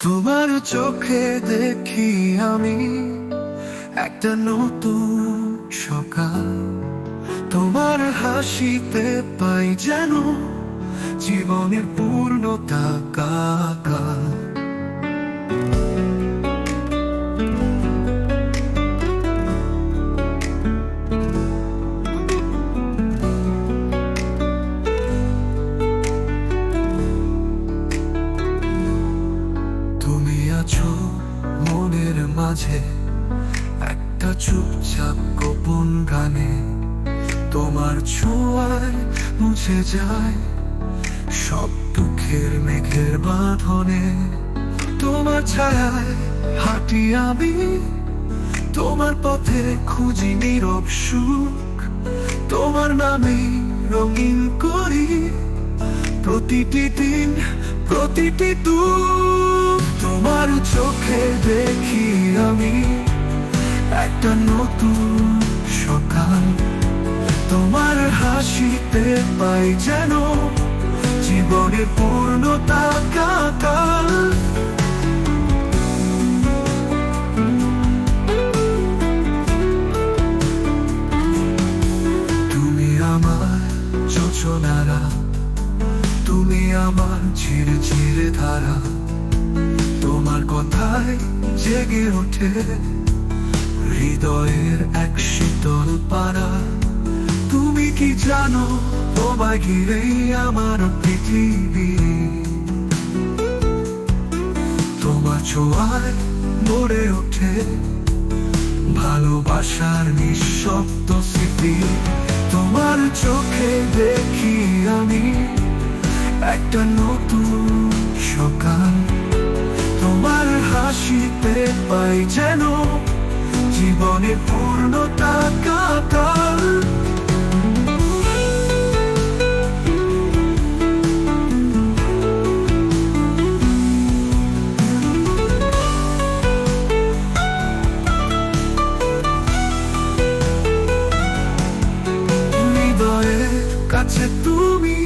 তোমার চোখে দেখি আমি একটা নতুন সকাল। তোমার হাসিতে পাই যেন জীবনের পূর্ণতা কাল। তুমি আছো মনের মাঝে একটা চুপচাপ গোপন গানে। তোমার ছোঁয়ায় মুছে যায় সব দুঃখের মেঘের বাঁধনে। তোমার ছায়ায় হাঁটি আমি, তোমার পথে খুঁজি নীরব সুখ। তোমার নামে রঙিন করি প্রতিটি দিন, প্রতিটি দুঃখ। তোমার চোখে দেখি আমি একটা নতুন সকাল। তোমার হাসিতে পাই যেন জীবনের পূর্ণতা কাল। তুমি আমার যোজনারা, তুমি আমার ঝিরঝিরে ধারা। তোমার কথায় জেগে ওঠে হৃদয়ের এক শীতল পারা। তুমি কি জানো তোমায় ঘিরেই আমার পৃথিবী। তোমার ছোঁয়ায় গড়ে ওঠে ভালোবাসার নিঃশব্দ স্মৃতি। তোমার চোখে দেখি আমি একটা নতুন সকাল। তোমার হাসিতে পাই যেন জীবনের পূর্ণতা কাল। হৃদয়ের কাছে তুমি,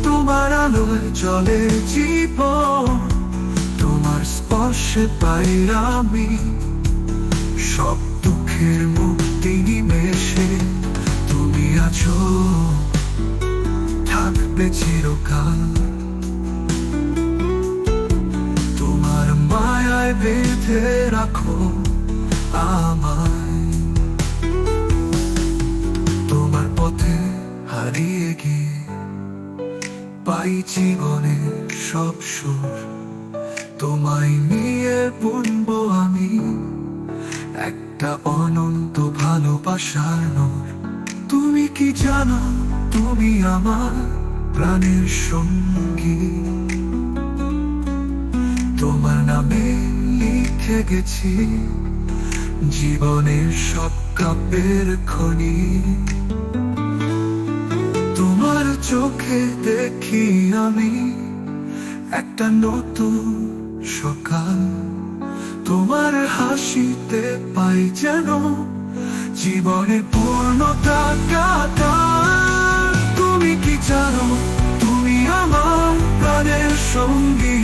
তোমার আলোয় জ্বলে জীবন। তোমার স্পর্শে পাই আমি সব দুঃখের মুক্তি নিমেষে। তুমি আছো, থাকবে চিরকাল। তোমার মায়ায় বেঁধে রাখো আমায়। তোমার পথে হারিয়ে গিয়ে পাই জীবনের সব সুর। তোমায় নিয়ে বুনবো আমি একটা অনন্ত ভালোবাসার নূর। তুমি কি জানো তুমি আমার প্রাণের সঙ্গী। তোমার নামে লিখে গেছি জীবনের সব কাব্যের খনি। তোমার চোখে দেখি আমি একটা নতুন সকাল। তোমার হাসিতে পাই যেন জীবনের পূর্ণতা কাল। তুমি কি জানো তুমি আমার প্রাণের সঙ্গী।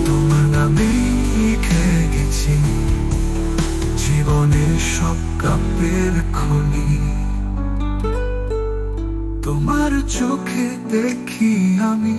তোমার নামে লিখে গেছি জীবনের সব কাব্যের খনি। তোমার চোখে দেখি আমি